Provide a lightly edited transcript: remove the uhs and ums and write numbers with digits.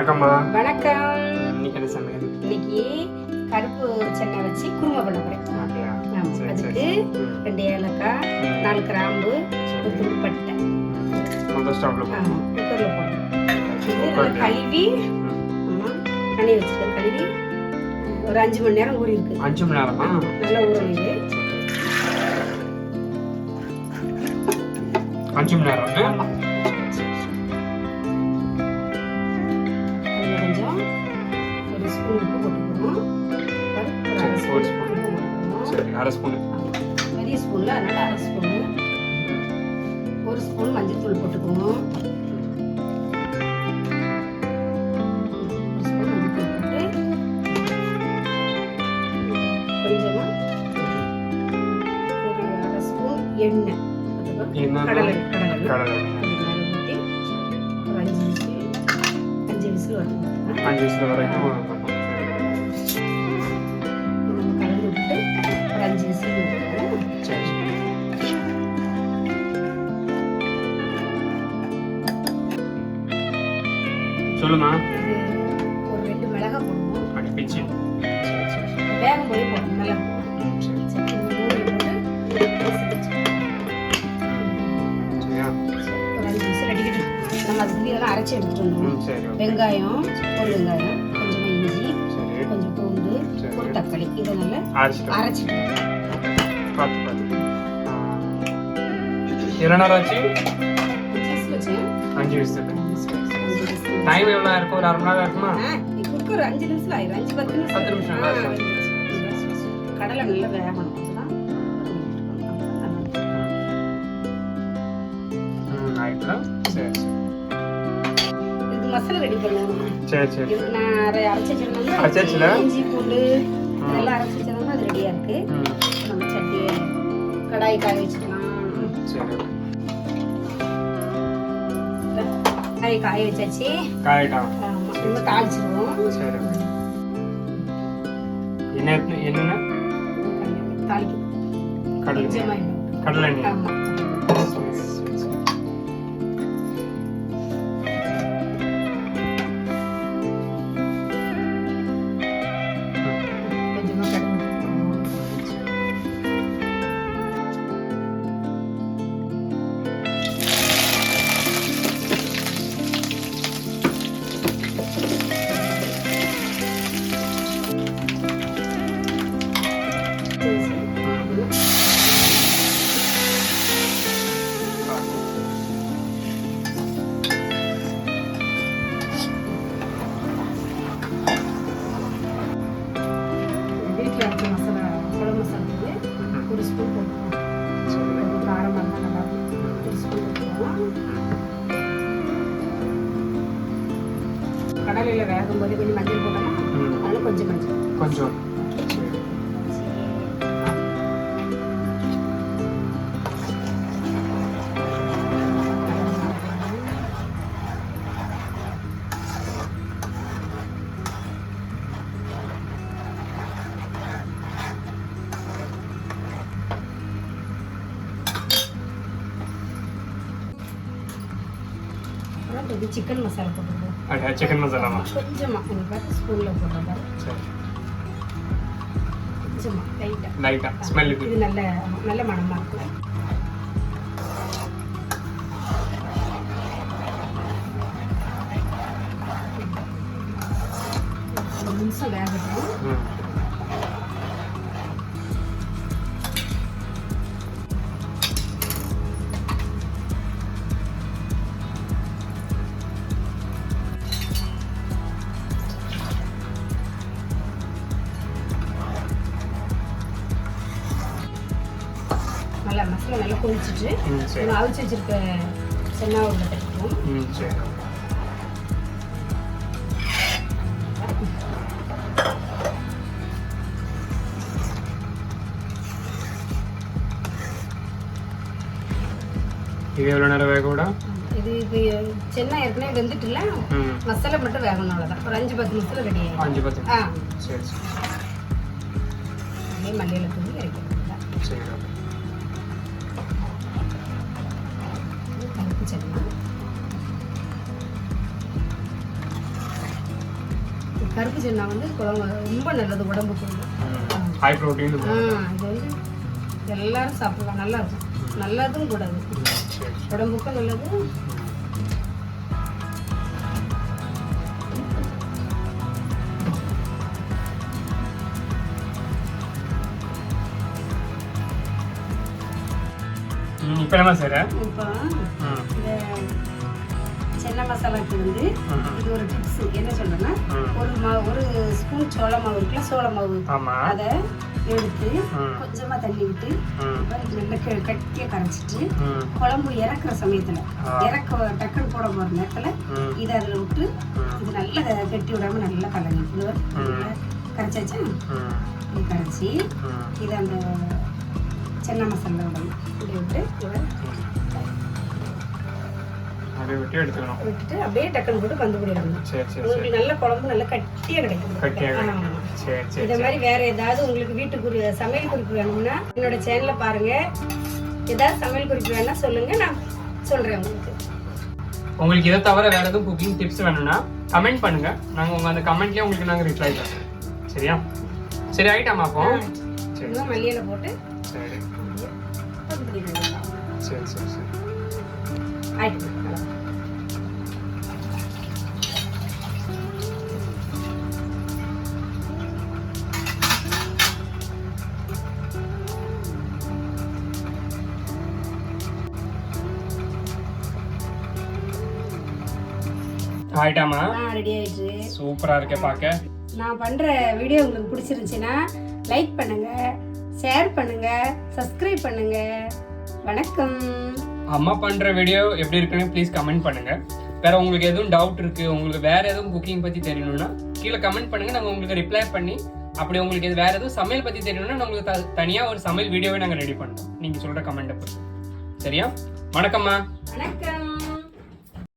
வணக்கம்மா. வணக்கம். இன்னைக்கு என்ன சமையல்? இன்னைக்கு கருப்பு சென்னை வச்சு குருமா பண்ண போறேன். அப்படியா? அதுக்கு 2 ஏலக்காய், 4 கிராம்பு, ஒரு துண்டு பட்டை. முதல்ல ஸ்டவ்ல போடுங்க. குக்கர்ல போடுறேன். இது நல்லா கழுவி தண்ணி வச்சிருக்கேன். கழுவி ஒரு 5 மணி நேரம் ஊறி இருக்கு. 5 மணி நேரமா? நல்லா ஊறணும். 5 மணி நேரம். ஆமா. கொஞ்சம் ஒரு ஸ்பூன் உப்பு போட்டுக்கணும். ஒரு ஸ்பூன். சரி, அரை ஸ்பூன். பெரிய ஸ்பூன்ல அதனால அரை ஸ்பூன். ஒரு ஸ்பூன் மஞ்சள் தூள் போட்டுக்கணும். ஒரு ஸ்பூன் மஞ்சள் தூள் போட்டு கொஞ்சமா ஒரு அரை ஸ்பூன் எண்ணெய் போட்டுக்கணும். கடலை ஊற்றி ஒரு 5 விசில் வரணும். 5 விசில் வரைக்கும் நம்ம கலந்து விட்டு ஒரு 5 விசில் விட்டுருவோம். சரி. சொல்லுமா. இது ஒரு 2 மிளகாய் போடுவோம். அடி பிச்சு. வேகம் போய் போடணும். நல்லா ஒரு 5 விசில் அடிக்கணும். நம்ம அதுக்கு இதெல்லாம் அரைச்சி எடுத்துட்டு வந்துடுவோம். வெங்காயம், ஒரு வெங்காயம், கொஞ்சமா இஞ்சி, கொஞ்சம் பூண்டு, ஒரு தக்காளி, இதை நல்லா அரைச்சிட்டு எவ்வளோ நேரம் ஆச்சு? 5 விசில். டைம் எவ்வளோ இருக்கும்? ஒரு 1/2 மணி நேரம் இருக்குமா? குக்கர் 5 நிமிஷம் ஆயிரும். 5-10 நிமிஷம். கடலை நல்லா வேகணும். இதுக்கு மசாலா ரெடி பண்ணுவோம். இதுக்கு நான் அரைச்சி இஞ்சி பூண்டு எல்லாம் அரைச்சி வச்சிருந்தோம்னா அது ரெடியா இருக்கு. நம்ம சட்டி கடாய் காய வச்சுக்கலாம். காய வச்சாச்சு. நம்ம தாளிச்சிருவோம். என்ன தாளிக்கும் கடலை எண்ணெய். ஆமா. ஒரு ஸ்பூன் போட்டுக்கணும். காரமாக இருந்தால் நல்லா இருக்கும். ஒரு ஸ்பூன் போட்டுக்கலாம். கடலையில் வேகும் போது கொஞ்சம் மஞ்சள் போட்டோம்னா அதில் கொஞ்சம் மஞ்சள் இது சிக்கன் மசாலா போட்டுருக்கோம். சிக்கன் மசாலாமா? கொஞ்சமா ஸ்பூனில் போடுறதா கொஞ்சமா லைட்டா ஸ்மெல். இது நல்ல மணமா இருக்கும். ஒரு நிமிஷம் வேகட்டும். நல்லா மசாலா நல்லா கொதிச்சுட்டு அவிச்சு வச்சிருக்க சென்னா உள்ள தட்டிக்குவோம். இது எவ்வளோ நேரம் வேக விட? இது சென்னா ஏற்கனவே வெந்துட்டுல, மசாலா மட்டும் வேகணும். அவ்வளோதான். ஒரு 5-10 நிமிஷத்துல ரெடி ஆகிடும். 5-10. சரி. அப்படியே மல்லியில தூவி இறக்கிடுங்க. சரி. கருப்பு சென்னா கருப்பு சன்னா வந்து குழம்பு ரொம்ப நல்லது உடம்புக்கு. High protein. இது வந்து எல்லாரும் சாப்பிடலாம், நல்லா இருக்கும், நல்லதும் கூட அது உடம்புக்கும் நல்லது. இப்போ என்ன செய்யற? இப்போ இந்த சென்னை மசாலாக்கு வந்து இது ஒரு டிப்ஸ் என்ன சொல்றேன்னா, ஒரு ஸ்பூன் சோள மாவு இருக்குல்ல, சோள மாவு அதை எடுத்து கொஞ்சமா தண்ணி விட்டு நல்லா கட்டியா கரைச்சிட்டு குழம்பு இறக்குற சமயத்துல டக்குன்னு போட போற நேரத்துல இதை அதுல விட்டு இது நல்லா கட்டி விடாம நல்லா கலங்கி கரைச்சாச்சா, இது கரைச்சி இதை அந்த சென்னை மசாலா விடணும். இப்படி விட்டுட்டு அப்படியே டக்குன்னு போட்டு கந்து பண்ணிடணும். உங்களுக்கு நல்ல குழம்பு நல்லா கட்டியா கிடைக்கும். இதை மாதிரி வேற ஏதாவது உங்களுக்கு வீட்டுக்கு சமையல் குறிப்பு வேணும்னா என்னோட சேனலை பாருங்க. ஏதாவது சமையல் குறிப்பு வேணா சொல்லுங்க, நான் சொல்றேன் உங்களுக்கு. உங்களுக்கு இதை தவிர வேற எதுவும் குக்கிங் டிப்ஸ் வேணும்னா கமெண்ட் பண்ணுங்க. நாங்க அந்த கமெண்ட்லயே உங்களுக்கு நாங்க ரிப்ளை தரோம். சரியா? சரி ஆயிட்டாமா அப்போ? சரி, மல்லியில போட்டு சரி சரி சரி சரி ஆயிட்டு. ஆயிட்டாமா? ரெடி ஆயிடுச்சு. சூப்பரா இருக்கே பார்க்க. நான் பண்ற வீடியோ உங்களுக்கு பிடிச்சிருந்துச்சுன்னா லைக் பண்ணுங்க, ஷேர் பண்ணுங்க, சப்ஸ்கிரைப் பண்ணுங்க. வணக்கம். அம்மா பண்ற வீடியோ எப்படி இருக்குன்னு ப்ளீஸ் கமெண்ட் பண்ணுங்க. வேற உங்களுக்கு எதுவும் டவுட் இருக்கு, உங்களுக்கு வேற எதுவும் குக்கிங் பத்தி தெரியணும்னா கீழே கமெண்ட் பண்ணுங்க, நாங்க உங்களுக்கு ரிப்ளை பண்ணி, அப்படி உங்களுக்கு வேற எதுவும் சமையல் பத்தி தெரியணும்னா நான் உங்களுக்கு தனியா ஒரு சமையல் வீடியோவே நாங்க ரெடி பண்ணுவோம் நீங்க சொல்ற கமெண்ட். சரியா? வணக்கம்மா. வணக்கம்.